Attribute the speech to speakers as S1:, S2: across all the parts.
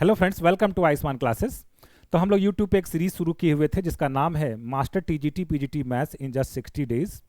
S1: Hello friends, welcome to Ayushman classes. तो हम लोग यूट्यूब पे एक सीरीज शुरू किए हुए थे जिसका नाम है master TGT PGT maths in just 60 days.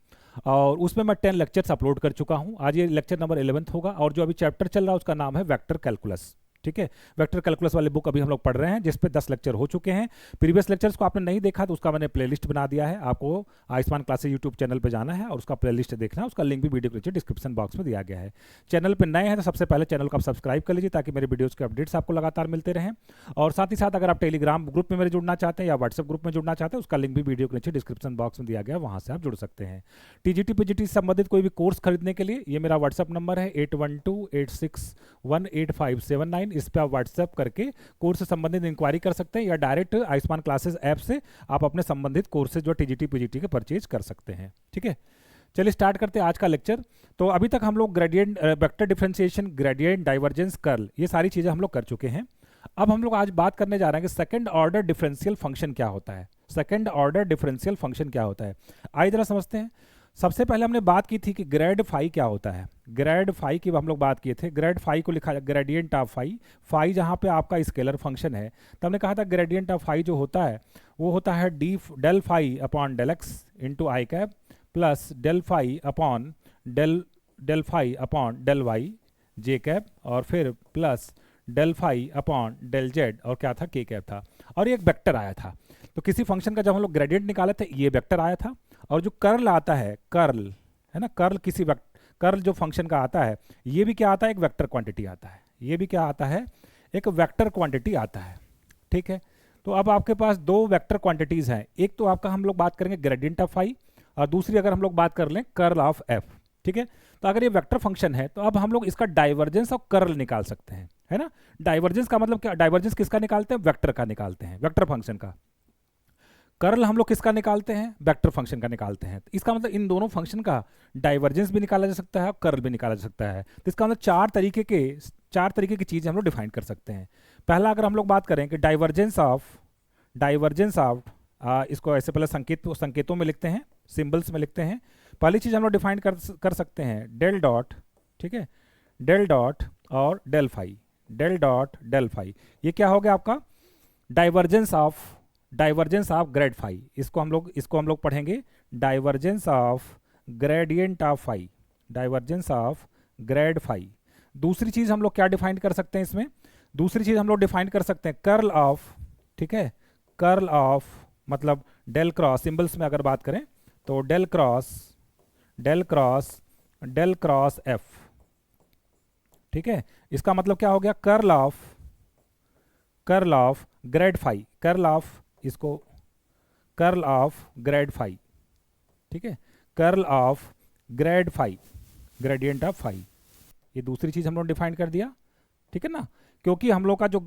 S1: और उसमें मैं 10 लेक्चर्स अपलोड कर चुका हूं। आज ये लेक्चर नंबर 11th होगा और जो अभी चैप्टर चल रहा है उसका नाम है वेक्टर कैलकुलस। ठीक है, वेक्टर कैलकुलस वाले बुक अभी हम लोग पढ़ रहे हैं जिस पे 10 लेक्चर हो चुके हैं। प्रीवियस लेक्चर्स को आपने नहीं देखा तो उसका मैंने प्लेलिस्ट बना दिया है। आपको आयुष्मान क्लासेस यूट्यूब चैनल पे जाना है और उसका प्लेलिस्ट देखना है। उसका लिंक भी वीडियो के नीचे डिस्क्रिप्शन बॉक्स में दिया गया है। चैनल पर नए हैं तो सबसे पहले चैनल को आप सब्सक्राइब कर लीजिए ताकि मेरे वीडियोज़ के अपडेट्स आपको लगातार मिलते रहें। और साथ ही साथ अगर आप टेलीग्राम ग्रुप में मेरे जुड़ना चाहते हैं या व्हाट्सएप ग्रुप में जुड़ना चाहते हैं उसका लिंक भी वीडियो के नीचे डिस्क्रिप्शन बॉक्स में दिया गया है, वहाँ से आप जुड़ सकते हैं। टीजीटी पीजीटी से संबंधित कोई भी कोर्स खरीदने के लिए ये मेरा व्हाट्सएप नंबर है 8128618579। इस पर आप व्हाट्सएप करके कोर्स से संबंधित इंक्वायरी कर सकते हैं या डायरेक्ट आयुष्मान क्लासेस ऐप से आप अपने संबंधित कोर्सेज जो टीजीटी पीजीटी के परचेज कर सकते हैं। ठीक है, चलिए स्टार्ट करते हैं आज का लेक्चर। तो अभी तक हम लोग gradient, vector differentiation, gradient, divergence, curl, ये सारी चीज़ें हम लोग कर चुके हैं। अब हम लोग आज बात करने जा रहे हैं कि सेकंड ऑर्डर डिफरेंशियल फंक्शन क्या होता है। सेकंड ऑर्डर डिफरेंशियल फंक्शन क्या होता है, आइए जरा समझते हैं। सबसे पहले हमने बात की थी कि ग्रेड फाई क्या होता है। ग्रेड फाई की हम लोग बात किए थे। ग्रेड फाई को लिखा ग्रेडियंट ऑफ फाई, फाई जहाँ पे आपका स्केलर फंक्शन है। तो हमने कहा था ग्रेडियंट ऑफ फाई जो होता है वो होता है D del phi upon del x into i cap plus del phi upon del phi upon del y j cap और फिर plus del phi upon del z और क्या था, के कैप था। और ये एक वेक्टर आया था। तो किसी फंक्शन का जब हम लोग ग्रेडियंट निकाले थे ये वेक्टर आया था। और जो कर्ल आता है, कर्ल है ना, कर्ल किसी कर्ल जो फंक्शन का आता है ये भी क्या आता है, एक वेक्टर क्वांटिटी आता है। ये भी क्या आता है, एक वेक्टर क्वांटिटी आता है। ठीक है, तो अब आपके पास दो वेक्टर क्वांटिटीज हैं। एक तो आपका हम लोग बात करेंगे ग्रेडियंट ऑफ फाई और दूसरी अगर हम लोग बात कर लें कर्ल ऑफ एफ। ठीक है, तो अगर ये वेक्टर फंक्शन है तो अब हम लोग इसका डाइवर्जेंस और कर्ल निकाल सकते हैं, है ना। डाइवर्जेंस का मतलब क्या, डाइवर्जेंस किसका निकालते हैं, वेक्टर का निकालते हैं, वेक्टर फंक्शन का। कर्ल हम लोग किसका निकालते हैं, वेक्टर फंक्शन का निकालते हैं। तो इसका मतलब इन दोनों फंक्शन का डाइवर्जेंस भी निकाला जा सकता है और कर्ल भी निकाला जा सकता है। तो इसका मतलब चार तरीके की चीज़ें हम लोग डिफाइन कर सकते हैं। पहला अगर हम लोग बात करें कि डाइवर्जेंस ऑफ इसको ऐसे पहले संकेतों में लिखते हैं, सिंबल्स में लिखते हैं। पहली चीज़ हम लोग डिफाइन कर सकते हैं डेल डॉट। ठीक है, डेल डॉट और del phi, del dot del phi. ये क्या हो गया आपका डाइवर्जेंस ऑफ ग्रेड फाई। इसको हम लोग पढ़ेंगे divergence of gradient of phi, divergence of grad phi. दूसरी चीज़ हम लोग क्या डिफाइन कर सकते हैं इसमें, दूसरी चीज़ हम लोग डिफाइन कर सकते हैं कर्ल ऑफ। ठीक है, कर्ल ऑफ मतलब डेल क्रॉस, सिंबल्स में अगर बात करें तो डेल क्रॉस एफ। ठीक है, इसका मतलब क्या हो गया, curl of grad phi, curl of grad phi. ठीक है, curl of grad phi, gradient of phi. ये दूसरी चीज़ हम लोग डिफाइन कर दिया। ठीक है ना, क्योंकि हम लोग का जो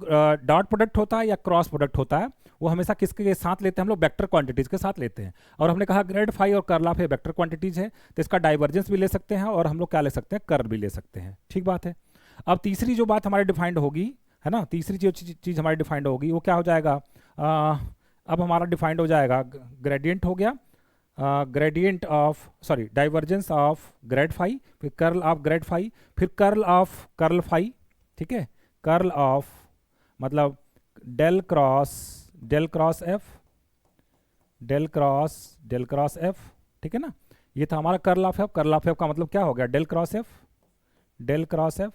S1: डॉट प्रोडक्ट होता है या क्रॉस प्रोडक्ट होता है वो हमेशा किसके साथ लेते हैं, हम लोग वेक्टर क्वांटिटीज के साथ लेते हैं। और हमने कहा ग्रेड फाई और कर्ल ऑफ ये वेक्टर क्वांटिटीज है तो इसका डाइवर्जेंस भी ले सकते हैं और हम लोग क्या ले सकते हैं, कर्ल भी ले सकते हैं। ठीक बात है। अब तीसरी जो बात हमारी डिफाइंड होगी, है ना, तीसरी जो चीज़ हमारी डिफाइंड होगी वो क्या हो जाएगा, अब हमारा डिफाइंड हो जाएगा ग्रेडियंट हो गया, gradient of sorry divergence of grad phi, फिर कर्ल ऑफ ग्रेड फाई, फिर कर्ल ऑफ कर्ल फाई। ठीक है, कर्ल ऑफ मतलब del cross F, del cross F. ठीक है ना, ये था हमारा curl of F. Curl of F का मतलब क्या हो गया, डेल क्रॉस एफ,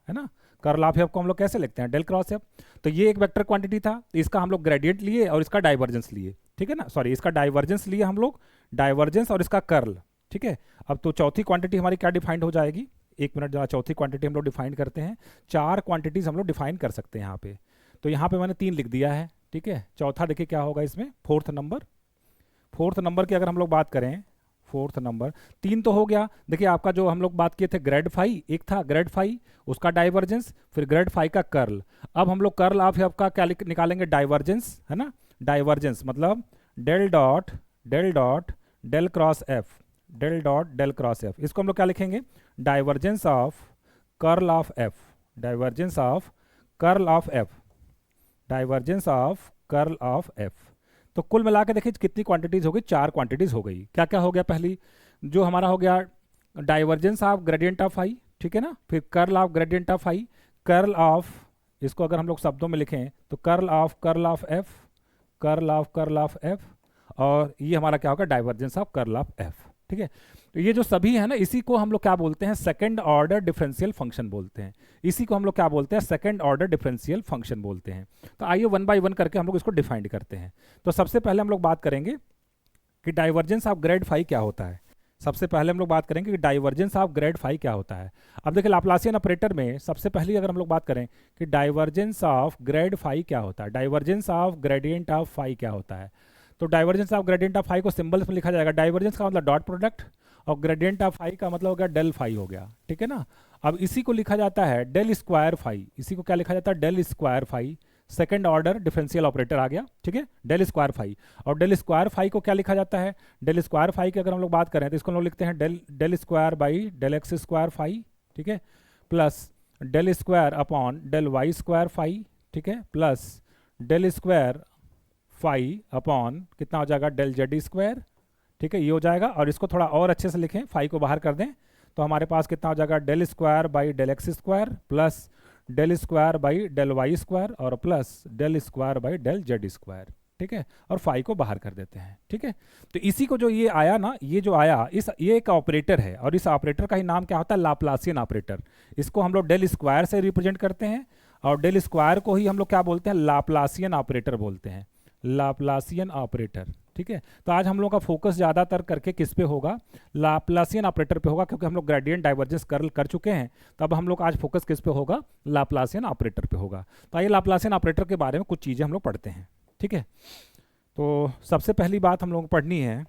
S1: है ना। कर्ल ऑफ एफ को हम लोग कैसे लिखते हैं, डेल क्रॉस एफ। तो ये एक वेक्टर क्वांटिटी था, इसका हम लोग ग्रेडियंट लिए और इसका डाइवर्जेंस लिए। ठीक है ना, सॉरी इसका डाइवर्जेंस लिए हम लोग, डाइवर्जेंस और इसका कर्ल। ठीक है, अब तो चौथी क्वांटिटी हमारी क्या डिफाइंड हो जाएगी, एक मिनट जरा, चौथी क्वांटिटी हम लोग डिफाइन करते हैं। चार क्वांटिटीज हम लोग डिफाइन कर सकते हैं यहाँ पे। तो यहाँ पे मैंने 3 लिख दिया है। ठीक है, चौथा देखिए क्या होगा इसमें, फोर्थ नंबर की अगर हम लोग बात करें, फोर्थ नंबर 3 तो हो गया। देखिए आपका जो हम लोग बात किए थे ग्रेड फाई, एक था ग्रेड फाई उसका डाइवर्जेंस, फिर ग्रेड फाई का कर्ल। अब हम लोग कर्ल ऑफ एफ का क्या निकालेंगे, डाइवर्जेंस, है ना। डाइवर्जेंस मतलब del cross F, del cross F. इसको हम लोग क्या लिखेंगे, divergence of curl of F, divergence of curl of F, divergence of curl of F. तो कुल मिला के देखिए कितनी क्वांटिटीज हो गई, 4 क्वांटिटीज हो गई। क्या क्या हो गया, पहली जो हमारा हो गया divergence of gradient of phi, ठीक है ना, फिर curl of gradient of phi, curl of इसको अगर हम लोग शब्दों में लिखें तो curl of F, curl of F, और ये हमारा क्या होगा, divergence of curl of F. ठीक है, तो ये जो सभी है ना, इसी को हम लोग क्या बोलते हैं, सेकंड ऑर्डर डिफरेंशियल फंक्शन बोलते हैं। इसी को हम लोग क्या बोलते हैं, सेकंड ऑर्डर डिफरेंशियल फंक्शन बोलते हैं। तो आइए वन बाय वन करके हम लोग इसको डिफाइन करते हैं। तो सबसे पहले हम लोग बात करेंगे कि डाइवर्जेंस ऑफ ग्रेड फाई क्या होता है। सबसे पहले हम लोग बात करेंगे कि डाइवर्जेंस ऑफ ग्रेड फाई क्या होता है। अब देखिए लाप्लासियन ऑपरेटर में सबसे पहले अगर हम लोग बात करें कि डाइवर्जेंस ऑफ ग्रेड फाई क्या होता है, divergence of gradient of phi क्या होता है, तो divergence of gradient of phi को सिंबल्स में लिखा जाएगा। डाइवर्जेंस का मतलब डॉट प्रोडक्ट, और ग्रेडियंट ऑफ फाई का मतलब हो गया डेल फाई हो गया। ठीक है ना, अब इसी को लिखा जाता है डेल स्क्वायर फाई। इसी को क्या लिखा जाता है, del square phi. Second order differential operator आ गया। ठीक है, डेल स्क्वायर फाई। और डेल स्क्वायर फाई को क्या लिखा जाता है, डेल स्क्वायर फाई की अगर हम लोग बात करें तो इसको हम लोग लिखते हैं del square by del x square phi. ठीक है, plus del square upon del y square phi. ठीक है, plus del square phi upon कितना हो जाएगा, डेल जेड स्क्वायर। ठीक है, ये हो जाएगा। और इसको थोड़ा और अच्छे से लिखें, फाई को बाहर कर दें तो हमारे पास कितना हो जाएगा, del square by del x square plus del square by del y square और plus del square by del z square. ठीक है, और फाई को बाहर कर देते हैं। ठीक है, तो इसी को जो ये आया ना, ये जो आया ये एक ऑपरेटर है, और इस ऑपरेटर का ही नाम क्या होता है, लाप्लासियन ऑपरेटर। इसको हम लोग डेल स्क्वायर से रिप्रेजेंट करते हैं, और डेल स्क्वायर को ही हम लोग क्या बोलते हैं, लाप्लासियन ऑपरेटर बोलते हैं, लाप्लासियन ऑपरेटर। ठीक है, तो आज हम लोग का फोकस ज़्यादातर करके किस पे होगा, लाप्लासियन ऑपरेटर पे होगा, क्योंकि हम लोग ग्रेडियंट डाइवर्जेंस कर चुके हैं। तो अब हम लोग आज फोकस किस पे होगा, लाप्लासियन ऑपरेटर पे होगा। तो आइए लाप्लासियन ऑपरेटर के बारे में कुछ चीज़ें हम लोग पढ़ते हैं। ठीक है, तो सबसे पहली बात हम लोगों को पढ़नी है,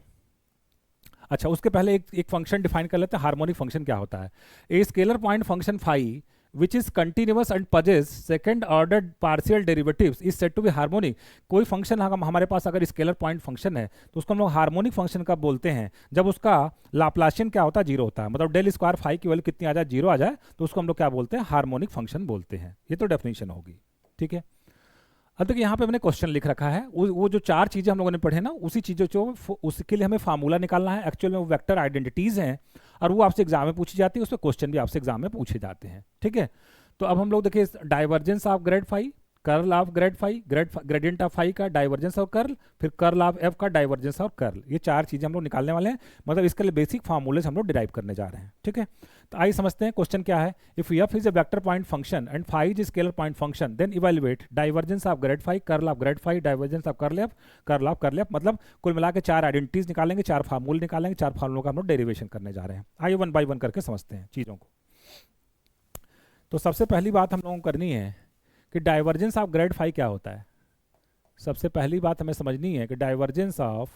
S1: अच्छा उसके पहले एक फंक्शन डिफाइन कर लेते हैं, हार्मोनिक फंक्शन क्या होता है। A scalar point function phi which is continuous and possess second order partial derivatives is said to be harmonic। कोई फंक्शन हमारे पास अगर स्केलर पॉइंट फंक्शन है तो उसको हम लोग हार्मोनिक फंक्शन कब बोलते हैं, जब उसका लाप्लासियन क्या होता है, जीरो होता है। मतलब डेल स्क्वायर फाई की वैल्यू कितनी आ जाए, जीरो आ जाए, तो उसको हम लोग क्या बोलते हैं, हार्मोनिक फंक्शन बोलते हैं। ये तो डेफिनेशन होगी। ठीक है, अब देखिए यहाँ पे मैंने क्वेश्चन लिख रखा है, वो जो चार चीज़ें हम लोगों ने पढ़े ना, उसी चीज़ों जो उसके लिए हमें फार्मूला निकालना है। एक्चुअल में वो वेक्टर आइडेंटिटीज़ हैं, और वो आपसे एग्जाम में पूछी जाती है, उसमें क्वेश्चन भी आपसे एग्जाम में पूछे जाते हैं। ठीक है, तो अब हम लोग देखिए divergence of grad phi, curl of grad phi, gradient of phi का डाइवर्जेंस और कर्ल, फिर कर्ल ऑफ एफ का डाइवर्जेंस और कर्ल, ये चार चीज़ें हम लोग निकालने वाले हैं। मतलब इसके लिए बेसिक फार्मूले हम लोग डिराइव करने जा रहे हैं। ठीक है, तो आइए समझते हैं क्वेश्चन क्या है। If F is a vector point function and phi is scalar point function, then evaluate divergence of grad phi, curl of grad phi, divergence of curl F, curl of curl F. मतलब कुल मिला के चार identities निकालेंगे, चार फार्मूले निकालेंगे, चार फार्मूलों का हम लोग डेरिवेशन करने जा रहे हैं। आइए वन बाई वन करके समझते हैं चीज़ों को। तो सबसे पहली बात हम लोगों को करनी है कि डाइवर्जेंस ऑफ ग्रेड फाई क्या होता है। सबसे पहली बात हमें समझनी है कि divergence of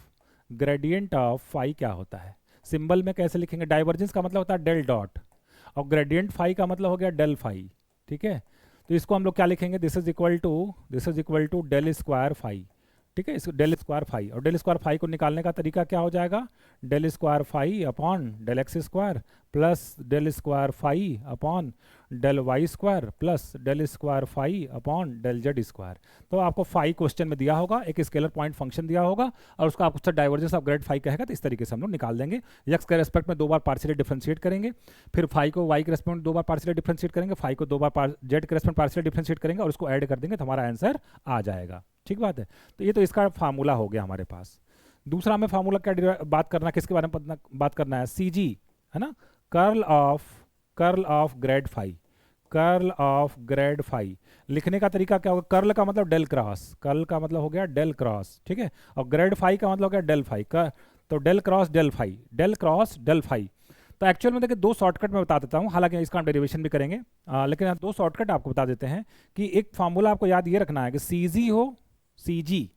S1: gradient of phi क्या होता है। सिंबल में कैसे लिखेंगे, डाइवर्जेंस का मतलब होता है डेल डॉट, और ग्रेडियंट फाई का मतलब हो गया डेल फाई। ठीक है, तो इसको हम लोग क्या लिखेंगे, this is equal to del square phi. ठीक है, इसको डेल स्क्वायर फाई, और डेल स्क्वायर फाई को निकालने का तरीका क्या हो जाएगा, del square phi upon del x square plus del square phi upon del y square plus del square phi upon del z square. तो आपको फाई क्वेश्चन में दिया होगा, एक स्केलर पॉइंट फंक्शन दिया होगा, और उसका आपको डाइवर्जेंस ऑफ ग्रेड फाई कहेगा, तो इस तरीके से हम लोग निकाल देंगे। एक्स के रेस्पेक्ट में दो बार पार्शियली डिफरेंशिएट करेंगे, फिर फाई को वाई के रेस्पेक्ट में दो बार पार्शियली डिफरेंशिएट करेंगे, फाई को दो बार जेड के रेस्पेक्ट पार्शियली डिफरेंशिएट करेंगे, और उसको ऐड कर देंगे तो हमारा आंसर आ जाएगा। ठीक बात है, तो ये तो इसका फार्मूला हो गया हमारे पास। दूसरा हमें फार्मूला क्या बात करना है, किसके बारे में बात करना है, सी जी है ना, curl of grad phi, curl of grad phi. लिखने का तरीका क्या होगा, कर्ल का मतलब डेल क्रॉस, कर्ल का मतलब हो गया डेल क्रॉस। ठीक है, और ग्रेड फाई का मतलब हो गया डेल फाई का, तो del cross del phi, del cross del phi. तो एक्चुअल में देखिए दो शॉर्टकट मैं बता देता हूँ, हालांकि इसका डेरिवेशन भी करेंगे, लेकिन दो शॉर्टकट आपको बता देते हैं कि एक फार्मूला आपको याद ये रखना है कि सी जी हो, सी जी,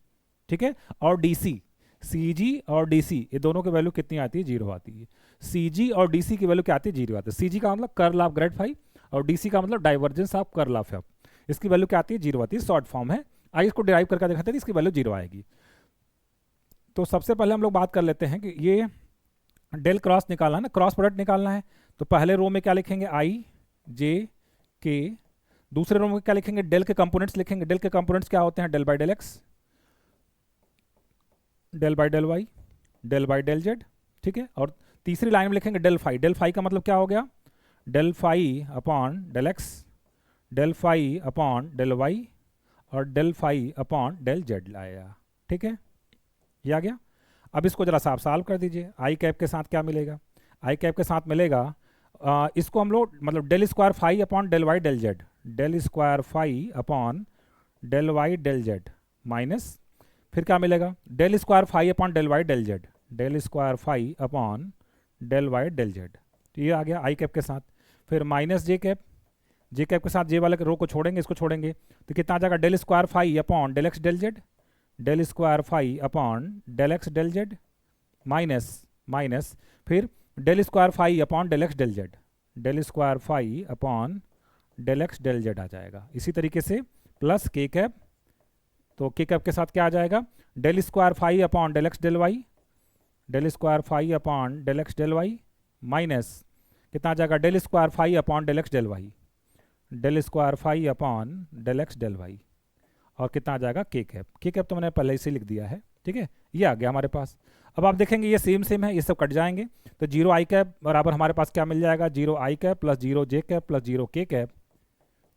S1: ठीक है, और डी सी, सी जी और डी सी, ये दोनों की वैल्यू कितनी आती है, जीरो आती है। सी जी और डी सी की वैल्यू क्या आती है, जीरो आती है। सी जी का मतलब कर्ल ऑफ ग्रेड फाई, और डी सी का मतलब divergence of curl of F, इसकी वैल्यू क्या आती है, जीरो आती है। शॉर्ट फॉर्म है, आइए इसको डिराइव करके दिखाते हैं, इसकी वैल्यू जीरो आएगी। तो सबसे पहले हम लोग बात कर लेते हैं कि ये डेल क्रॉस निकालना है ना, क्रॉस प्रोडक्ट निकालना है। तो पहले रो में क्या लिखेंगे, आई जे के, दूसरे रो में क्या लिखेंगे, डेल के कंपोनेंट्स लिखेंगे। डेल के कंपोनेंट्स क्या होते हैं, del by del x, del by del y, del by del z. ठीक है, और तीसरी लाइन में लिखेंगे डेल फाई। डेल फाई का मतलब क्या हो गया, del phi upon del x, del phi upon del y और del phi upon del z आएगा। ठीक है, ये आ गया। अब इसको जरा सा आप सॉल्व कर दीजिए। आई कैप के साथ क्या मिलेगा? आई कैप के साथ मिलेगा इसको हम लोग मतलब del square phi upon del y del z, del square phi upon del y del z minus फिर क्या मिलेगा? Del square phi upon del y del z, del square phi upon del y del z. तो ये आ गया I cap के साथ। फिर minus J cap, J cap के साथ जे वाले रो को छोड़ेंगे, इसको छोड़ेंगे तो कितना आ जाएगा? Del square phi upon del x del z, del square phi upon del x del z minus minus फिर del square phi upon del x del z, del square phi upon del x del z आ जाएगा। इसी तरीके से plus के cap, तो के cap के साथ क्या आ जाएगा? Del square phi upon del x del y, del square phi upon del x del y minus कितना आ जाएगा? Del square phi upon del x del y, del square phi upon del x del y और कितना आ जाएगा? के cap. के cap तो मैंने पहले से लिख दिया है। ठीक है, ये आ गया हमारे पास। अब आप देखेंगे ये सेम सेम है, ये सब कट जाएंगे तो जीरो आई कैप बराबर हमारे पास क्या मिल जाएगा? जीरो आई कैप प्लस जीरो जे कैप प्लस जीरो के कैप।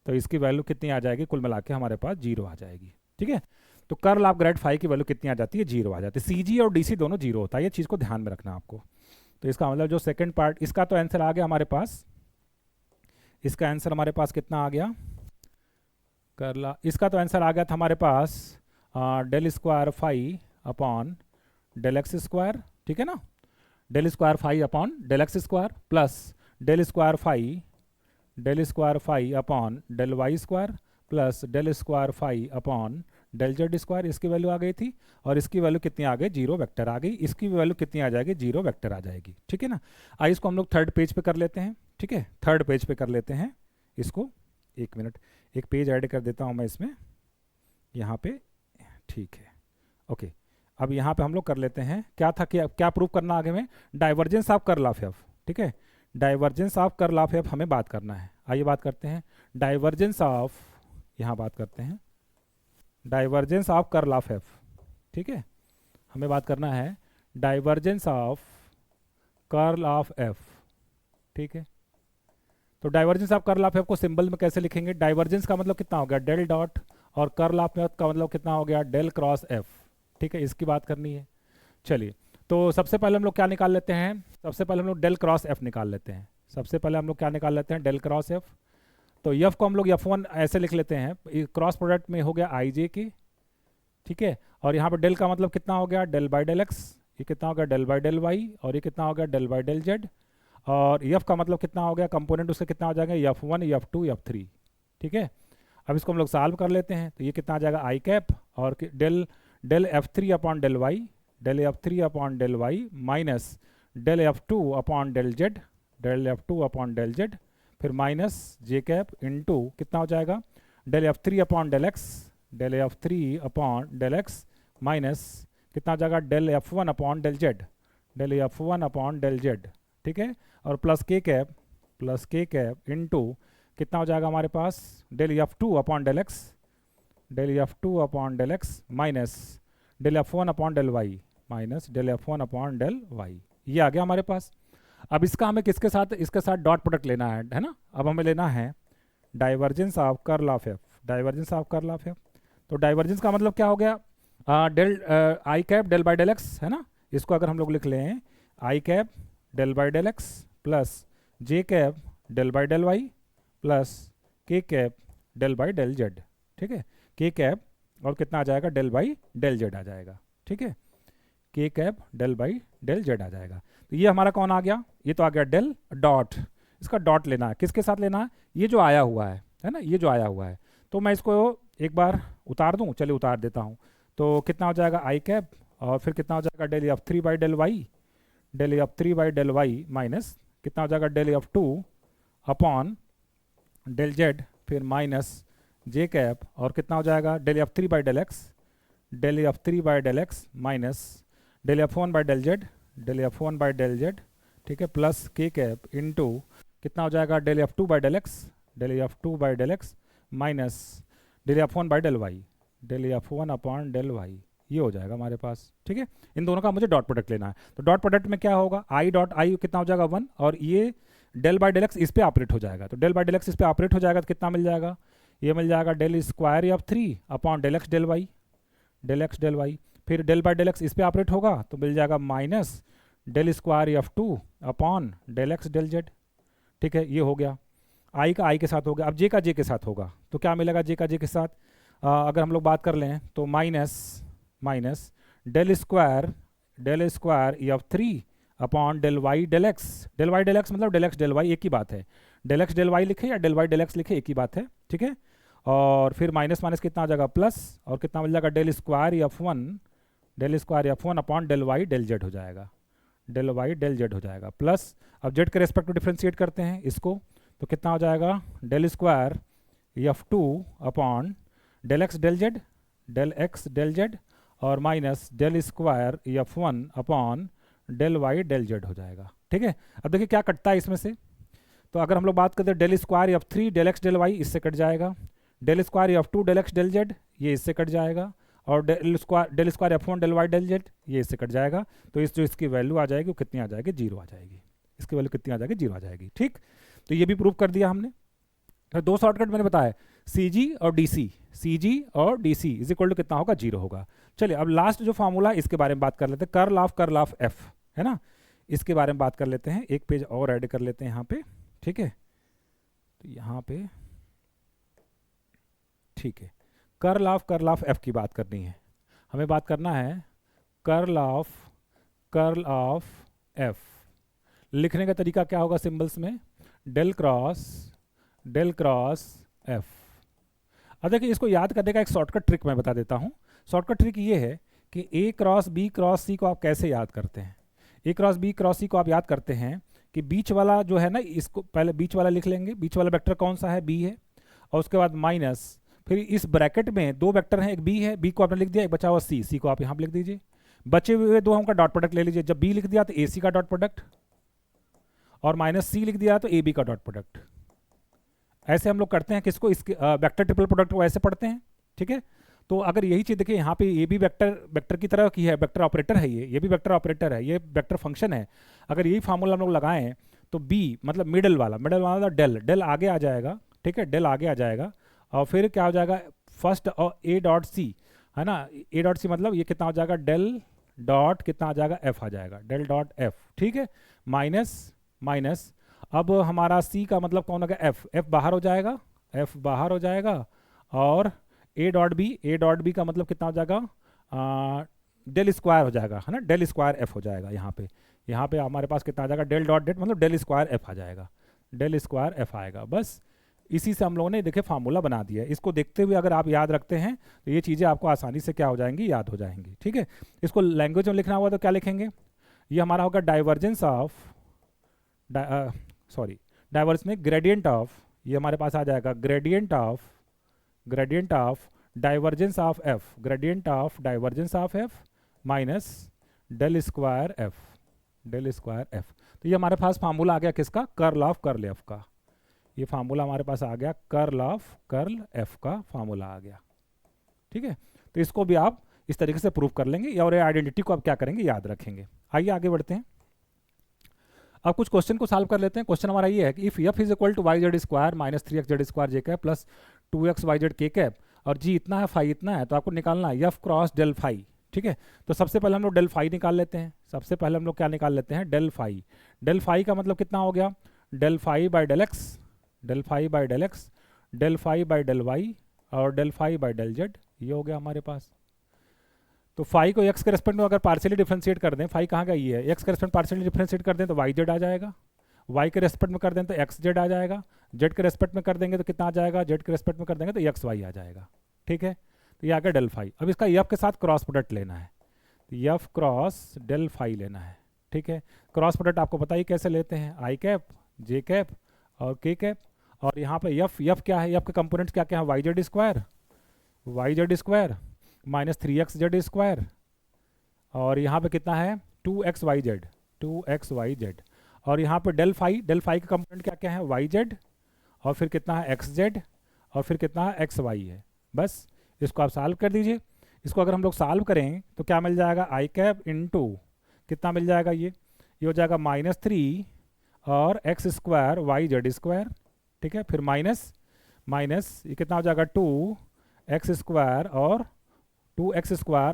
S1: तो इसकी वैल्यू कितनी आ जाएगी? कुल मिला के हमारे पास जीरो आ जाएगी। ठीक है, तो कर्ल ऑफ ग्रेड फाई की वैल्यू कितनी आ जाती है? जीरो आ जाती है। सी जी और डी सी दोनों जीरो होता है, ये चीज़ को ध्यान में रखना आपको। तो इसका मतलब जो सेकेंड पार्ट, इसका तो आंसर आ गया हमारे पास, इसका आंसर हमारे पास कितना आ गया? करला, इसका तो आंसर आ गया था हमारे पास del square phi upon del x square. ठीक है ना, del square phi upon del x square plus del square phi upon del y square plus del square phi upon del z square. इसकी value आ गई थी और इसकी value कितनी आ गई? जीरो वेक्टर आ गई। इसकी वैल्यू कितनी आ जाएगी? जीरो वेक्टर आ जाएगी। ठीक है ना, आइए इसको हम लोग थर्ड पेज पे कर लेते हैं। ठीक है, थर्ड पेज पे कर लेते हैं इसको। एक मिनट, एक पेज ऐड कर देता हूँ मैं इसमें, यहाँ पे। ठीक है, ओके। अब यहाँ पे हम लोग कर लेते हैं, क्या था कि क्या प्रूव करना आगे में? Divergence of curl of F. ठीक है, divergence of curl of F हमें बात करना है। आइए बात करते हैं डाइवर्जेंस ऑफ, यहाँ बात करते हैं divergence of curl of F. ठीक है, हमें बात करना है divergence of curl of F. ठीक है, तो divergence of curl of F को सिंबल में कैसे लिखेंगे? डाइवर्जेंस का मतलब कितना हो गया? डेल डॉट, और कर्ल ऑफ एफ का मतलब कितना हो गया? Del cross F. ठीक है, इसकी बात करनी है। चलिए, तो सबसे पहले हम लोग क्या निकाल लेते हैं? सबसे पहले हम लोग डेल क्रॉस एफ निकाल लेते हैं। सबसे पहले हम लोग क्या निकाल लेते हैं? Del cross F. तो एफ को हम लोग एफ वन ऐसे लिख लेते हैं, क्रॉस प्रोडक्ट में हो गया आई जे के। ठीक है, और यहाँ पर डेल का मतलब कितना हो गया? Del by del x. ये कितना हो गया? Del by del y. और ये कितना हो गया? Del by del z. और एफ का मतलब कितना हो गया? कंपोनेंट उसका कितना हो जाएगा? F one, F two, F three. ठीक है, अब इसको हम लोग सॉल्व कर लेते हैं। तो ये कितना आ जाएगा? आई कैप और del del F three upon del y, del F three upon del y minus del F two upon del z, del F two upon del z, फिर माइनस जे कैप इंटू कितना हो जाएगा? Del F three upon del x, del F three upon del x minus कितना हो जाएगा? Del F one upon del z, del F one upon del z. ठीक है, और प्लस के कैप इंटू कितना हो जाएगा हमारे पास? Del F two upon del x, del F two upon del x minus del F one upon del y, minus del F one upon del y. ये आ गया हमारे पास। अब इसका हमें किसके साथ? इसके साथ डॉट प्रोडक्ट लेना है ना। अब हमें लेना है divergence of curl of F, divergence of curl of F. तो डाइवर्जेंस का मतलब क्या हो गया? Del i cap del by del x है ना। इसको अगर हम लोग लिख लें i cap del by del x plus j cap del by del y plus के cap del by del z. ठीक है, के कैप और कितना आ जाएगा? डेल बाई डेल जेड आ जाएगा। ठीक है, k cap del by del z आ जाएगा। तो ये हमारा कौन आ गया? ये तो आ गया डेल डॉट। इसका डॉट लेना है, किसके साथ लेना है? ये जो आया हुआ है ना, ये जो आया हुआ है। तो मैं इसको एक बार उतार दूं, चलिए उतार देता हूं। तो कितना हो जाएगा? आई कैप और फिर कितना हो जाएगा? Del F three by del y, del F three by del y minus कितना हो जाएगा? Del F two upon del z, फिर माइनस जे कैप और कितना हो जाएगा? Del F three by del x, del F three by del x minus del F one by del z, del F one by del z. ठीक है, plus के cap into कितना हो जाएगा? Del F two by del x, del F two by del x minus del F one by del y, del F one upon del y. ये हो जाएगा हमारे पास। ठीक है, इन दोनों का मुझे डॉट प्रोडक्ट लेना है। तो डॉट प्रोडक्ट में क्या होगा? आई डॉट आई कितना हो जाएगा? वन, और ये डेल बाय डेल एक्स इस पे ऑपरेट हो जाएगा, तो डेल बाय डेल एक्स इस पे ऑपरेट हो जाएगा तो कितना मिल जाएगा, ये मिल जाएगा del square of 3 upon del x del y, del x del y. फिर डेल बाय डेल एक्स इस पे ऑपरेट होगा तो मिल जाएगा minus del square of 2 upon del x del z. ठीक है, ये हो गया, आई का आई के साथ हो गया। अब जे का जे के साथ होगा तो क्या मिलेगा, जे का जे के साथ अगर हम लोग बात कर लें तो minus del square of 3 upon del y del x मतलब डेल एक्स डेल वाई एक ही बात है, डेल एक्स डेल वाई लिखे या डेल वाई डेल एक्स लिखे एक ही बात है। ठीक है, और फिर माइनस माइनस कितना आ जाएगा प्लस, और कितना मिल जाएगा del square of 1 upon del y del z हो जाएगा, डेल वाई डेल जेड हो जाएगा प्लस। अब जेड के रेस्पेक्ट में डिफ्रेंशिएट करते हैं इसको तो कितना हो जाएगा del square of 2 upon del x del z और minus del square of 1 upon del y del z हो जाएगा। ठीक है, अब देखिए क्या कटता है इसमें से, तो अगर हम लोग बात करते हैं del square of 3 del x del y इससे कट जाएगा, del square of 2 del x del z ये इससे कट जाएगा, और del square of 1 del y del z ये इससे कट जाएगा। तो इस जो इसकी वैल्यू आ जाएगी वो कितनी आ जाएगी, 0 आ जाएगी, इसकी वैल्यू कितनी आ जाएगी, 0 आ जाएगी। ठीक, तो ये भी प्रूव कर दिया हमने। तो दो शॉर्टकट मैंने बताया, CG और DC इज इक्वल टू कितना होगा, 0 होगा। चलिए अब लास्ट जो फॉर्मूला है इसके बारे में बात कर लेते हैं, कर्ल ऑफ F है ना, इसके बारे में बात कर लेते हैं। एक पेज और ऐड कर लेते हैं यहाँ पे। ठीक है, तो यहाँ पे ठीक है, कर्ल ऑफ F की बात करनी है हमें, बात करना है कर्ल ऑफ F। लिखने का तरीका क्या होगा सिंबल्स में, डेल क्रॉस F। अब देखिए इसको याद करने का एक शॉर्टकट ट्रिक मैं बता देता हूँ। शॉर्टकट ट्रिक ये है कि A cross B cross C को आप कैसे याद करते हैं। A cross B cross C को आप याद करते हैं कि बीच वाला जो है ना, इसको पहले बीच वाला लिख लेंगे, बीच वाला वेक्टर कौन सा है, B है, और उसके बाद माइनस, फिर इस ब्रैकेट में दो वेक्टर हैं, एक B है, B को आपने लिख दिया, एक बचा हुआ C को आप यहाँ पे लिख दीजिए, बचे हुए दो का डॉट प्रोडक्ट ले लीजिए। जब B लिख दिया तो AC का डॉट प्रोडक्ट, और माइनस C लिख दिया तो AB का डॉट प्रोडक्ट। ऐसे हम लोग करते हैं किसको, इसके वेक्टर ट्रिपल प्रोडक्ट को ऐसे पढ़ते हैं। ठीक है, तो अगर यही चीज़ देखिए यहाँ पे ये भी वेक्टर की तरह की है, वेक्टर ऑपरेटर है, ये भी वेक्टर ऑपरेटर है, ये वेक्टर फंक्शन है। अगर यही फार्मूला हम लोग लगाएं तो B मतलब मिडल वाला डेल आगे आ जाएगा। ठीक है, डेल आगे आ जाएगा, और फिर क्या हो जाएगा, फर्स्ट और A डॉट C है ना, A डॉट C मतलब ये कितना हो जाएगा, डेल डॉट कितना आ जाएगा, F आ जाएगा, डेल डॉट F। ठीक है, माइनस अब हमारा C का मतलब कौन होगा, F बाहर हो जाएगा, और A डॉट बी का मतलब कितना हो जाएगा, डेल स्क्वायर हो जाएगा है ना, डेल स्क्वायर F हो जाएगा। यहाँ पे हमारे पास कितना आ जाएगा, डेल डॉट डेट मतलब डेल स्क्वायर F आ जाएगा, डेल स्क्वायर F आएगा। बस इसी से हम लोगों ने देखिए फार्मूला बना दिया है। इसको देखते हुए अगर आप याद रखते हैं तो ये चीज़ें आपको आसानी से क्या हो जाएंगी, याद हो जाएंगी। ठीक है, इसको लैंग्वेज में लिखना हुआ तो क्या लिखेंगे, ये हमारा होगा डाइवर्जेंस में ग्रेडियंट ऑफ, ये हमारे पास आ जाएगा gradient of divergence of F minus del square F। तो ये हमारे पास फार्मूला आ गया किसका, कर्ल F का। ये फार्मूला हमारे पास आ गया, कर्ल F का फार्मूला आ गया। ठीक है, तो इसको भी आप इस तरीके से प्रूव कर लेंगे, और ये आइडेंटिटी को आप क्या करेंगे, याद रखेंगे। आइए आगे बढ़ते हैं, अब कुछ क्वेश्चन को सॉल्व कर लेते हैं। क्वेश्चन हमारा ये है कि if F is equal to y z square minus 3x z square j cap plus 2x y z के कैप, और जी इतना है, फाई इतना है, तो आपको निकालना है F क्रॉस डेल फाई। ठीक है, तो सबसे पहले हम लोग डेल फाई निकाल लेते हैं। सबसे पहले हम लोग क्या निकाल लेते हैं, डेल फाई का मतलब कितना हो गया, del phi by del x, del phi by del y, और del phi by del z, ये हो गया हमारे पास। तो फाई को एक्स के रेस्पेक्ट में अगर पार्शियली डिफरेंशिएट कर दें, फाई कहाँ गई है, एक्स के रेस्पेक्ट पार्शियली डिफरेंशिएट कर दें तो वाई जेड आ जाएगा, वाई के रेस्पेक्ट में कर दें तो एक्स जेड आ जाएगा, जेड के रेस्पेक्ट में कर देंगे तो कितना आ जाएगा, जेड के रेस्पेक्ट में कर देंगे तो एक्स वाई आ जाएगा। ठीक है, तो ये आ गया डेल फाई। अब इसका एफ के साथ क्रॉस प्रोडक्ट लेना है, तो एफ क्रॉस डेल फाई लेना है। ठीक है, क्रॉस प्रोडक्ट आपको पता ही कैसे लेते हैं, आई कैप जे कैप और के कैप, और यहाँ पे एफ क्या है, एफ के कंपोनेंट्स क्या क्या है, y z square minus 3x z square, और यहाँ पे कितना है 2x वाई जेड, और यहाँ पे डेल फाई का कंपोनेंट क्या क्या है, वाई जेड, और फिर कितना है एक्स जेड, और फिर कितना है एक्स वाई है। बस इसको आप सॉल्व कर दीजिए। इसको अगर हम लोग सॉल्व करें तो क्या मिल जाएगा, आई कैप इंटू कितना मिल जाएगा, ये हो जाएगा -3 और x square y z square, ठीक है। फिर माइनस माइनस ये कितना हो जाएगा 2x स्क्वायर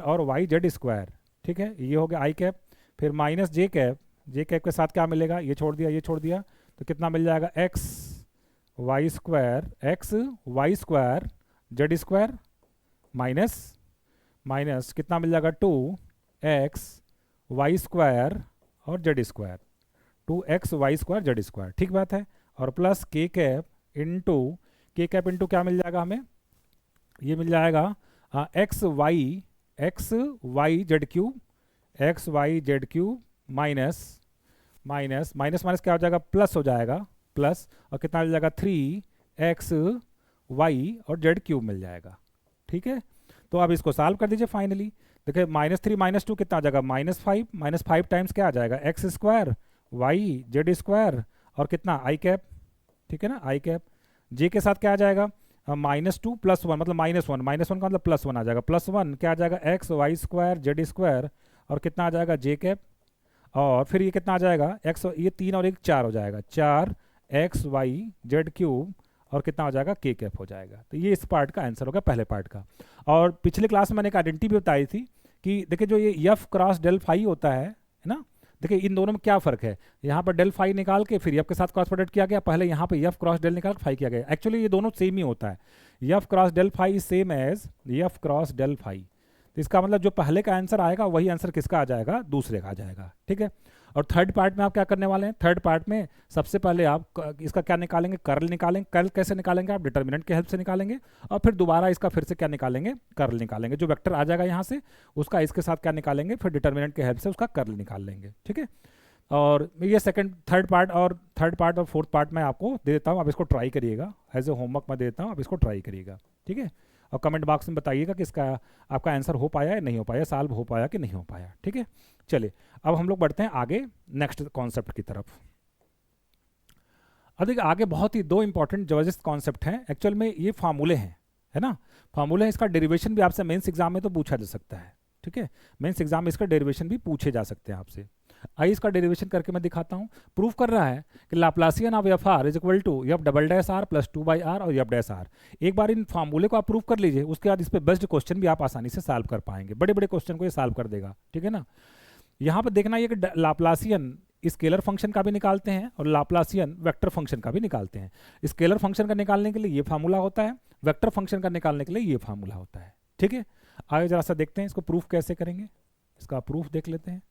S1: और वाई जेड स्क्वायर, ठीक है, ये हो गया आई कैप। फिर minus J cap, J cap के साथ क्या मिलेगा, ये छोड़ दिया ये छोड़ दिया, तो कितना मिल जाएगा x y square z square minus minus कितना मिल जाएगा 2x वाई स्क्वायर और z square, 2x y square z square, ठीक बात है। और प्लस के कैप इंटू क्या मिल जाएगा हमें, ये मिल जाएगा x y z cube minus minus minus minus क्या हो जाएगा, प्लस हो जाएगा, प्लस और कितना मिल जाएगा 3x वाई और जेड क्यूब मिल जाएगा, ठीक है। तो अब इसको सॉल्व कर दीजिए फाइनली। देखिए -3 -2 कितना आ जाएगा -5 टाइम्स क्या आ जाएगा x square y z square और कितना आई कैप, ठीक है ना, आई कैप। जे के साथ क्या आ जाएगा -2 + 1 मतलब -1 का मतलब +1 आ जाएगा, +1 क्या आ जाएगा x y square z square और कितना आ जाएगा जे कैप। और फिर ये कितना आ जाएगा एक्स, ये 3 और 1 4 हो जाएगा, 4x वाई जेड क्यूब और कितना हो जाएगा के कैप हो जाएगा। तो ये इस पार्ट का आंसर होगा पहले पार्ट का। और पिछले क्लास में मैंने एक आइडेंटिटी भी बताई थी कि देखिए जो ये एफ क्रॉस डेल फाई होता है ना, देखिए इन दोनों में क्या फ़र्क है, यहाँ पर डेल फाई निकाल के फिर एफ के साथ क्रॉस प्रोडक्ट किया गया, पहले यहाँ पे एफ क्रॉस डेल निकाल के फाई किया गया। एक्चुअली ये दोनों सेम ही होता है, f cross del phi is same as f cross del phi. तो इसका मतलब जो पहले का आंसर आएगा वही आंसर किसका आ जाएगा, दूसरे का आ जाएगा, ठीक है। और थर्ड पार्ट में आप क्या करने वाले हैं, थर्ड पार्ट में सबसे पहले आप इसका क्या निकालेंगे, कर्ल निकालेंगे। कर्ल कैसे निकालेंगे, आप डिटर्मिनेंट के हेल्प से निकालेंगे और फिर दोबारा इसका फिर से क्या निकालेंगे, कर्ल निकालेंगे। जो वेक्टर आ जाएगा यहाँ से उसका इसके साथ क्या निकालेंगे, फिर डिटर्मिनेंट के हेल्प से उसका कर्ल निकाल लेंगे, ठीक है। और ये थर्ड पार्ट और फोर्थ पार्ट में आपको दे देता हूँ, आप इसको ट्राई करिएगा, एज ए होमवर्क मैं दे देता हूँ, आप इसको ट्राई करिएगा, ठीक है। और कमेंट बॉक्स में बताइएगा कि इसका आपका आंसर हो पाया या नहीं हो पाया, सॉल्व हो पाया कि नहीं हो पाया, ठीक है। चलिए अब हम लोग बढ़ते हैं आगे नेक्स्ट कॉन्सेप्ट की तरफ। अब देखिए आगे बहुत ही 2 इंपॉर्टेंट जबरदस्त कॉन्सेप्ट हैं, एक्चुअल में ये फार्मूले हैं, है ना, फार्मूले हैं। इसका डेरिवेशन भी आपसे मेंस एग्जाम में तो पूछा जा सकता है, ठीक है, मेंस एग्जाम में इसका डेरिवेशन भी पूछे जा सकते हैं आपसे। आइए इसका डेरिवेशन करके मैं दिखाता हूँ। प्रूफ कर रहा है कि laplacian of f r is equal to f double dash r plus 2/r और एफ डैश आर। एक बार इन फार्मूले को आप प्रूफ कर लीजिए, उसके बाद इस पर बेस्ड क्वेश्चन भी आप आसानी से सॉल्व कर पाएंगे, बड़े बड़े क्वेश्चन को ये सॉल्व कर देगा, ठीक है ना। यहाँ पर देखना ये कि लाप्लासियन स्केलर फंक्शन का भी निकालते हैं और लाप्लासियन वेक्टर फंक्शन का भी निकालते हैं। स्केलर फंक्शन का निकालने के लिए ये फार्मूला होता है, वेक्टर फंक्शन का निकालने के लिए ये फार्मूला होता है, ठीक है। आगे जरा सा देखते हैं इसको प्रूफ कैसे करेंगे, इसका प्रूफ देख लेते हैं,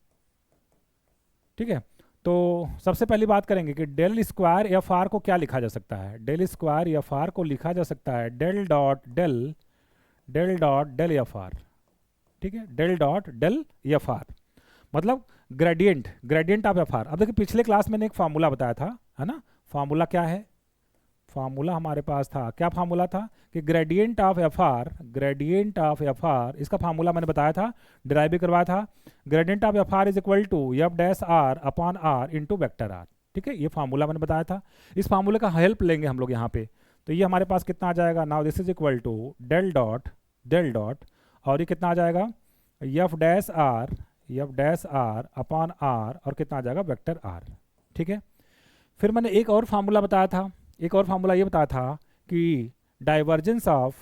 S1: ठीक है। तो सबसे पहली बात करेंगे कि डेल स्क्वायर एफ आर को क्या लिखा जा सकता है, डेल स्क्वायर एफ आर को लिखा जा सकता है del dot del f r, ठीक है, del dot del f r मतलब ग्रेडियंट ऑफ एफ आर। अब देखिए पिछले क्लास में मैंने एक फार्मूला बताया था, है ना, फार्मूला क्या है, फार्मूला हमारे पास था, क्या फार्मूला था कि ग्रेडियंट ऑफ एफ आर, इसका फार्मूला मैंने बताया था, डिराइव भी करवाया था। Gradient of f r is equal to f dash r upon r into vector r, ठीक है, ये फार्मूला मैंने बताया था। इस फार्मूले का हेल्प लेंगे हम लोग यहाँ पे, तो ये हमारे पास कितना आ जाएगा, now this is equal to del dot और ये कितना आ जाएगा f dash r upon r और कितना आ जाएगा वेक्टर आर, ठीक है। फिर मैंने एक और फार्मूला बताया था, एक और फार्मूला ये बताया था कि डाइवर्जेंस ऑफ,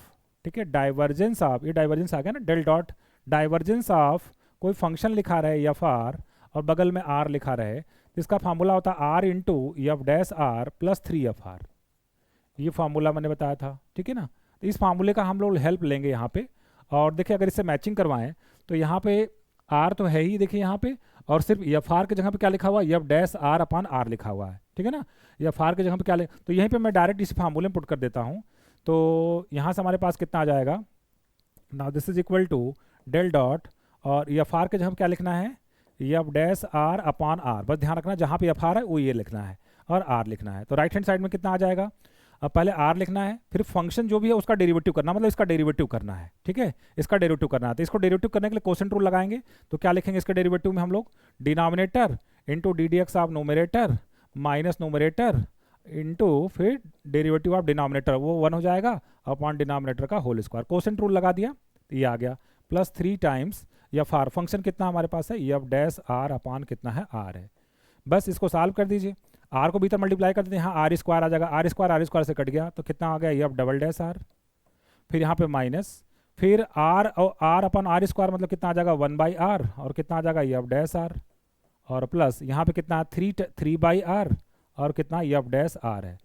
S1: ठीक है, डाइवर्जेंस ऑफ, ये डाइवर्जेंस आ गया ना, डेल डॉट डाइवर्जेंस ऑफ कोई फंक्शन लिखा रहे एफ आर और बगल में आर लिखा रहे, तो इसका फार्मूला होता है r into f dash r plus 3FR। ये फार्मूला मैंने बताया था, ठीक है ना। तो इस फार्मूले का हम लोग हेल्प लेंगे यहाँ पे, और देखिए अगर इससे मैचिंग करवाएं तो यहाँ पे आर तो है ही, देखिए यहाँ पे, और सिर्फ एफ आर की जगह पे क्या लिखा हुआ है, f dash r upon r लिखा हुआ है, ठीक है ना। एफ आर की जगह पे क्या तो यहीं पे मैं डायरेक्ट इस फार्मूले में पुट कर देता हूँ। तो यहाँ से हमारे पास कितना आ जाएगा, now this is equal to del dot और एफ आर के जगह पे क्या लिखना है, f dash r upon r, बस ध्यान रखना जहाँ पे एफ आर है वो ये लिखना है और आर लिखना है। तो राइट हैंड साइड में कितना आ जाएगा, अब पहले आर लिखना है, फिर फंक्शन जो भी है उसका डेरिवेटिव करना, मतलब इसका डेरिवेटिव करना है, ठीक है, इसका डेरिवेटिव करना है। तो इसको डेरिवेटिव करने के लिए क्वोशिएंट रूल लगाएंगे, तो क्या लिखेंगे इसके डेरिवेटिव में हम लोग, denominator into D D x of nominator minus nominator into फिर डेरिवेटिव ऑफ डिनोमिनेटर, वो 1 हो जाएगा अपॉन डिनोमिनेटर का होल स्क्वायर। क्वोशिएंट रूल लगा दिया तो ये आ गया, plus 3 times F R, function कितना हमारे पास है एफ डैश आर अपॉन कितना है आर है। बस इसको सॉल्व कर दीजिए। आर को भीतर मल्टीप्लाई कर देते हैं, यहाँ आर स्क्वायर आ जाएगा, आर स्क्वायर से कट गया तो कितना आ गया एफ डबल डैश आर, फिर यहाँ पे माइनस, फिर आर और आर अपन आर स्क्वायर मतलब कितना आ जाएगा 1/r और कितना आ जाएगा एफ डैश आर, और प्लस यहाँ पे कितना 3/r और कितना एफ डैश आर है।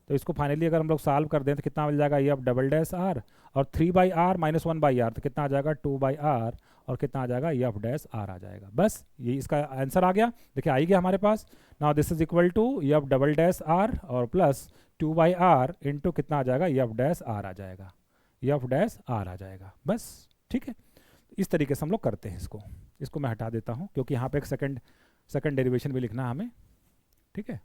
S1: तो इसको फाइनली अगर हम लोग सॉल्व कर दें तो कितना मिल जाएगा एफ डबल डैश आर, और 3/r माइनस 1/r तो कितना आ जाएगा 2/r और कितना आ जाएगा एफ डैश आर आ जाएगा। बस ये इसका आंसर आ गया, देखिए आ ही गया हमारे पास। Now this is equal to f double dash r और प्लस 2/r इंटू कितना आ जाएगा एफ डैश आर आ जाएगा, एफ डैश आर आ जाएगा। बस ठीक है, इस तरीके से हम लोग करते हैं इसको मैं हटा देता हूँ क्योंकि यहाँ पे एक सेकंड डेरिवेशन भी लिखना है हमें, ठीक है।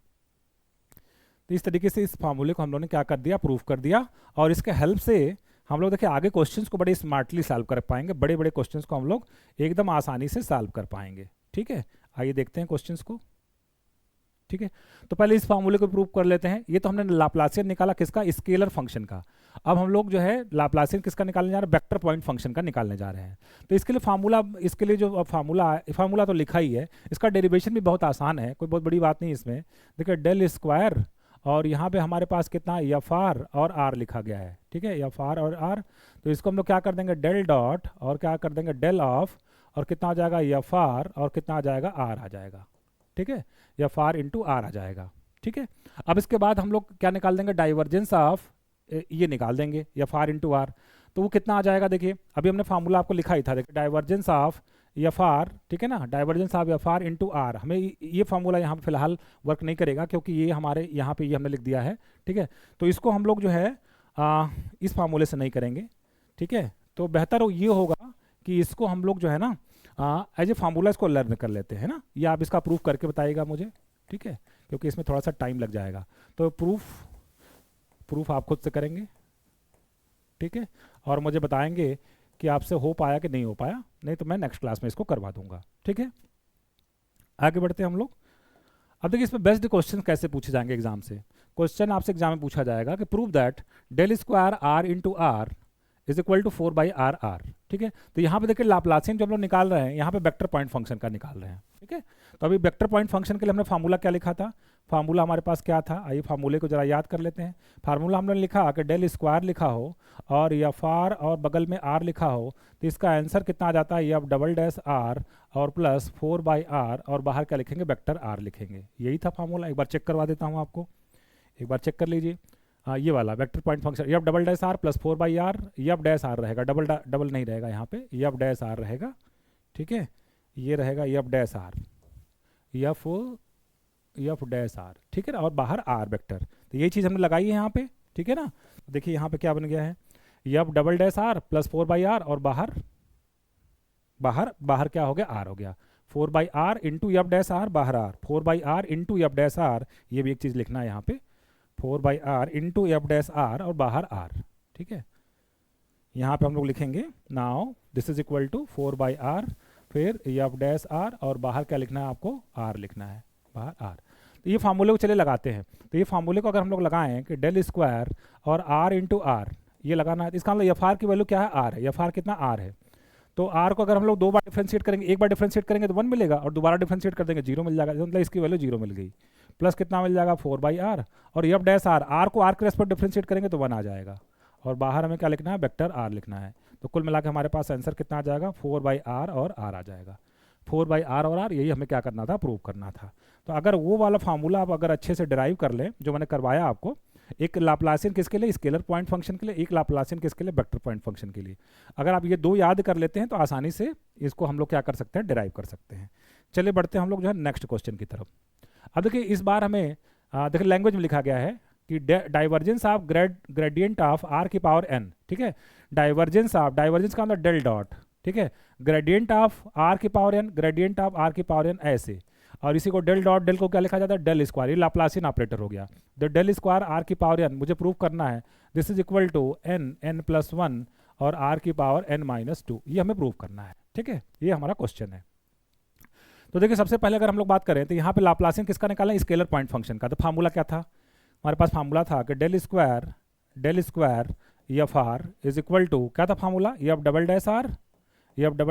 S1: तो इस तरीके से इस फार्मूले को हम लोगों ने क्या कर दिया, प्रूफ कर दिया, और इसके हेल्प से हम लोग देखिए आगे क्वेश्चंस को बड़े स्मार्टली सॉल्व कर पाएंगे, बड़े बड़े क्वेश्चंस को हम लोग एकदम आसानी से सॉल्व कर पाएंगे, ठीक है। आइए देखते हैं क्वेश्चंस को, ठीक है। तो पहले इस फार्मूले को प्रूव कर लेते हैं। ये तो हमने लाप्लासियन निकाला किसका, स्केलर फंक्शन का। अब हम लोग जो है लाप्लासियन किसका निकालने जा रहे हैं, वेक्टर पॉइंट फंक्शन का निकालने जा रहे हैं। तो इसके लिए इसके लिए जो फार्मूला तो लिखा ही है, इसका डेरिवेशन भी बहुत आसान है, कोई बहुत बड़ी बात नहीं इसमें। देखिए डेल स्क्वायर और यहाँ पे हमारे पास कितना एफ आर और आर लिखा गया है, ठीक है, एफ आर और आर। तो इसको हम लोग क्या कर देंगे डेल डॉट और क्या कर देंगे डेल ऑफ, और कितना आ जाएगा एफ आर और कितना आ जाएगा आर आ जाएगा, ठीक है, एफ आर इंटू आर आ जाएगा, ठीक है। अब इसके बाद हम लोग क्या निकाल देंगे, डाइवर्जेंस ऑफ ये निकाल देंगे एफ आर इंटू आर। तो वो कितना आ जाएगा, देखिए अभी हमने फार्मूला आपको लिखा ही था, देखिए डाइवर्जेंस ऑफ एफ आर, ठीक है ना, divergence of f r into r. हमें ये फार्मूला यहाँ पे फिलहाल वर्क नहीं करेगा क्योंकि ये हमारे यहाँ पे ये हमने लिख दिया है, ठीक है। तो इसको हम लोग जो है इस फार्मूले से नहीं करेंगे, ठीक है। तो बेहतर ये होगा कि इसको हम लोग जो है ना एज ए फार्मूला इसको लर्न कर लेते हैं ना, या आप इसका प्रूफ करके बताइएगा मुझे, ठीक है, क्योंकि इसमें थोड़ा सा टाइम लग जाएगा। तो प्रूफ आप खुद से करेंगे, ठीक है, और मुझे बताएंगे कि आपसे हो पाया कि नहीं हो पाया, नहीं तो मैं नेक्स्ट क्लास में इसको करवा दूंगा, ठीक है। आगे बढ़ते हैं हम लोग। अब देखिए इसमें बेस्ट क्वेश्चन कैसे पूछे जाएंगे एग्जाम से। क्वेश्चन आपसे एग्जाम में पूछा जाएगा कि prove that del square r into r is equal to 4/r r, ठीक है। तो यहाँ पे देखिए लाप्लासियन जो हम लोग निकाल रहे हैं, यहाँ पे वेक्टर पॉइंट फंक्शन का निकाल रहे हैं, ठीक है। तो अभी वेक्टर पॉइंट फंक्शन के लिए हमने फार्मूला क्या लिखा था, फार्मूला हमारे पास क्या था, आइए फार्मूले को जरा याद कर लेते हैं। फार्मूला हमने लिखा कि डेल स्क्वायर लिखा हो और एफ आर और बगल में आर लिखा हो, तो इसका आंसर कितना आ जाता है एफ डबल डैश आर और प्लस 4/r और बाहर क्या लिखेंगे, वेक्टर आर लिखेंगे। यही था फार्मूला, एक बार चेक करवा देता हूँ आपको, एक बार चेक कर लीजिए। हाँ ये वाला vector point function f double dash r plus 4/r, f dash r रहेगा, डबल नहीं रहेगा यहाँ पे, एफ डैश आर रहेगा, ठीक है। ये रहेगा f dash r, f dash r, ठीक है ना, और बाहर आर वेक्टर। तो यही चीज़ हमने लगाई है यहाँ पे, ठीक है ना। देखिए यहाँ पे क्या बन गया है, f double dash r plus 4/r और बाहर क्या हो गया, आर हो गया, 4/r into f dash r, बाहर r, 4/r into f dash r, ये भी एक चीज़ लिखना है यहाँ पे, 4/r into f dash r और बाहर आर, ठीक है। यहाँ पे हम लोग लिखेंगे now this is equal to 4/r फिर एफ डैश आर और बाहर क्या लिखना है आपको, आर लिखना है, बाहर आर। तो ये फार्मूले को चले लगाते हैं। तो ये फार्मूले को अगर हम लोग लगाएं कि डेल स्क्वायर और आर इंटू आर ये लगाना है, इसका मतलब एफ आर की वैल्यू क्या है, आर है, एफ आर कितना, आर है। तो आर को अगर हम लोग 2 बार डिफ्रेंशिएट करेंगे, एक बार डिफ्रेंशिएट करेंगे तो 1 मिलेगा और दोबारा डिफ्रेंशिएट कर देंगे 0 मिल जाएगा, मतलब इसकी वैल्यू 0 मिल गई। प्लस कितना मिल जाएगा 4/r और एफ डैश आर को आर के रेस्पेक्ट डिफ्रेंशिएट करेंगे तो 1 आ जाएगा, और बाहर हमें क्या लिखना है, वेक्टर आर लिखना है। तो कुल मिलाकर हमारे पास आंसर कितना आ जाएगा, 4/r और आर आ जाएगा। 4/r और आर, यही हमें क्या करना था, प्रूव करना था। तो अगर वो वाला फार्मूला आप अगर अच्छे से डिराइव कर लें जो मैंने करवाया आपको, एक लाप्लासियन किसके लिए, स्केलर पॉइंट फंक्शन के लिए, एक लाप्लासियन किसके लिए, वेक्टर पॉइंट फंक्शन के लिए, अगर आप ये 2 याद कर लेते हैं तो आसानी से इसको हम लोग क्या कर सकते हैं, डिराइव कर सकते हैं। चलिए बढ़ते हैं हम लोग जो है नेक्स्ट क्वेश्चन की तरफ। अब देखिए इस बार हमें देखिए लैंग्वेज में लिखा गया है कि divergence of gradient of r की पावर n, ठीक है, डाइवर्जेंस का मतलब डेल डॉट, ठीक है, ग्रेडियंट ऑफ आर की power n, gradient of r की पावर n ऐसे, और इसी को डेल डॉट, डेल को क्या लिखा जाता है, डेल स्क्वायर, ये लाप्लासियन ऑपरेटर हो गया। द डेल स्क्वायर आर की पावर n मुझे प्रूव करना है, this is equal to n प्लस 1 और आर की पावर n-2, ये हमें प्रूव करना है, ठीक है, ये हमारा क्वेश्चन है। तो देखिए सबसे पहले अगर हम लोग बात करें तो यहाँ पे लाप्लासियन किसका निकाला है, स्केलर पॉइंट फंक्शन का। तो फार्मूला क्या था हमारे पास, फार्मूला था कि del square f r is equal to क्या था formula, f double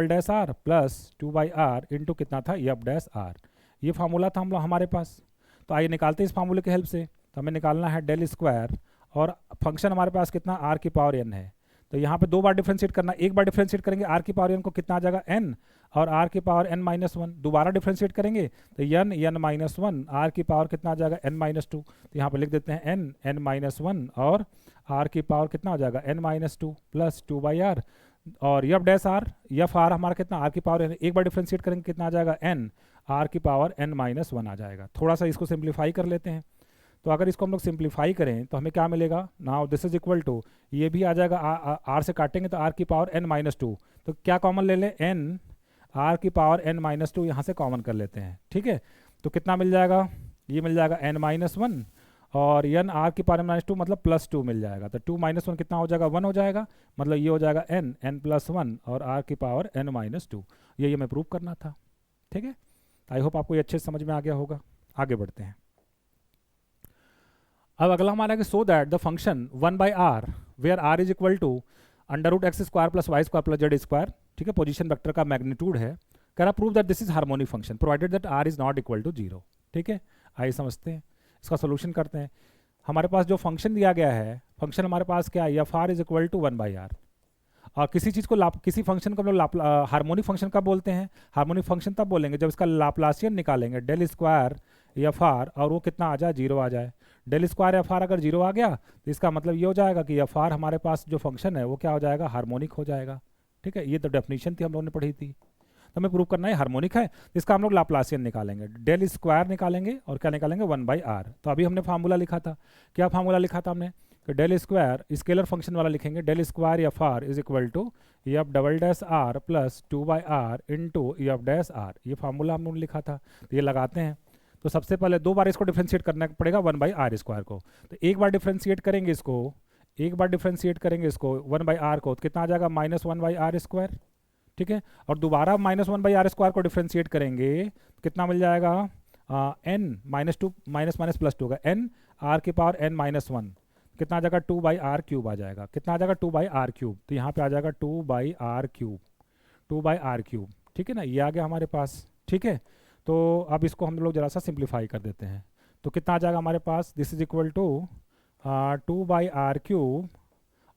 S1: dash r plus 2/r into कितना था, एफ डैश आर, ये फार्मूला था हम लोग हमारे पास। तो आइए निकालते हैं इस फार्मूले की हेल्प से। तो हमें निकालना है डेल स्क्वायर और फंक्शन हमारे पास कितना आर की पावर एन है। तो यहाँ पे दो बार डिफ्रेंशिएट करना, एक बार डिफ्रेंशिएट करेंगे आर की पावर एन को कितना आ जाएगा एन, और आर की पावर एन माइनस वन। दोबारा डिफ्रेंशिएट करेंगे तो एन माइनस वन, आर की पावर कितना आ जाएगा एन माइनस टू। तो यहाँ पे लिख देते हैं एन माइनस वन और आर की पावर कितना हो जाएगा n minus two plus two by r, और f dash r, f r हमारा कितना आर की पावर एन, एक बार डिफ्रेंशिएट करेंगे कितना आ जाएगा एन, आर की पावर एन माइनस वन आ जाएगा। थोड़ा सा इसको सिंप्लीफाई कर लेते हैं। तो अगर इसको हम लोग सिंप्लीफाई करें तो हमें क्या मिलेगा, now this is equal to, ये भी आ जाएगा आर से काटेंगे तो आर की पावर एन माइनस टू, तो क्या कॉमन ले लें एन, आर की पावर एन माइनस टू यहाँ से कॉमन कर लेते हैं। ठीक है, तो कितना मिल जाएगा, ये मिल जाएगा एन माइनस वन और एन आर की पावर एन माइनस टू मतलब प्लस टू मिल जाएगा। तो टू माइनस वन कितना हो जाएगा, वन हो जाएगा, मतलब ये हो जाएगा एन प्लस वन और आर की पावर एन माइनस टू। ये हमें प्रूव करना था। ठीक है, आई होप आपको ये अच्छे से समझ में आ गया होगा। आगे बढ़ते हैं। अब अगला हमारा कि so that the function one by r where r is equal to under root x square plus y square plus z square, ठीक है, पोजीशन वेक्टर का मैग्नीट्यूड है, कह रहा prove that this is harmonic function provided that r is not equal to zero. ठीक है, आइए समझते हैं, इसका सोल्यूशन करते हैं। हमारे पास जो फंक्शन दिया गया है, फंक्शन हमारे पास क्या है, f r is equal to one by r. और किसी चीज़ को किसी फंक्शन को हम लोग हार्मोनिक फंक्शन कब बोलते हैं, हार्मोनिक फंक्शन तब बोलेंगे जब इसका लाप्लासियन निकालेंगे डेल स्क्वायर एफ आर और वो कितना आ जाए, जीरो आ जाए। डेल स्क्वायर एफ आर अगर जीरो आ गया तो इसका मतलब ये हो जाएगा कि एफ आर हमारे पास जो फंक्शन है वो क्या हो जाएगा, हार्मोनिक हो जाएगा। ठीक है, ये तो डेफिनेशन थी हम लोगों ने पढ़ी थी। तो हमें प्रूव करना है हार्मोनिक है, इसका हम लोग लाप्लासियन निकालेंगे, डेल स्क्वायर निकालेंगे और क्या निकालेंगे, वन बाई आर। तो अभी हमने फार्मूला लिखा था, क्या फार्मूला लिखा था हमने, कि डेल स्क्वायर स्केलर फंक्शन वाला लिखेंगे, del square f r is equal to f double dash r plus two by r into f dash r. ये फार्मूला हमने लिखा था, तो ये लगाते हैं। तो सबसे पहले दो बार इसको डिफ्रेंशिएट करना पड़ेगा वन बाई आर स्क्वायर को। तो एक बार डिफ्रेंशिएट करेंगे इसको, एक बार डिफ्रेंशिएट करेंगे इसको वन बाई आर को, तो कितना आ जाएगा minus one by r square. ठीक है, और दोबारा minus one by r square को डिफ्रेंशिएट करेंगे कितना मिल जाएगा, n minus two minus minus plus two का एन आर की पावर एन माइनस वन, कितना आ जाएगा टू बाई आर क्यूब आ जाएगा। कितना आ जाएगा, टू बाई आर क्यूब। तो यहाँ पे आ जाएगा two by r cube, two by r cube. ठीक है ना, ये आ गया हमारे पास। ठीक है, तो अब इसको हम लोग जरा सा सिंप्लीफाई कर देते हैं। तो कितना आ जाएगा हमारे पास, this is equal to two by r cube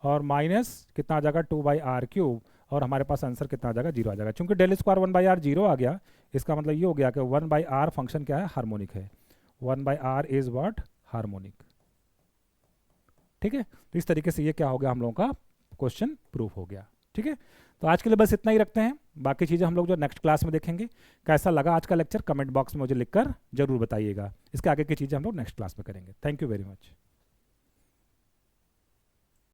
S1: और माइनस कितना आ जाएगा, टू बाई आर क्यूब, और हमारे पास आंसर कितना आ जाएगा, जीरो आ जाएगा। क्योंकि del square one by r zero आ गया, इसका मतलब ये हो गया कि वन बाई आर फंक्शन क्या है, हार्मोनिक है। One by r is what, harmonic. ठीक है, तो इस तरीके से ये क्या हो गया, हम लोगों का क्वेश्चन प्रूफ हो गया। ठीक है, तो आज के लिए बस इतना ही रखते हैं, बाकी चीज़ें हम लोग जो नेक्स्ट क्लास में देखेंगे। कैसा लगा आज का लेक्चर कमेंट बॉक्स में मुझे लिखकर जरूर बताइएगा। इसके आगे की चीज़ें हम लोग नेक्स्ट क्लास में करेंगे। Thank you very much.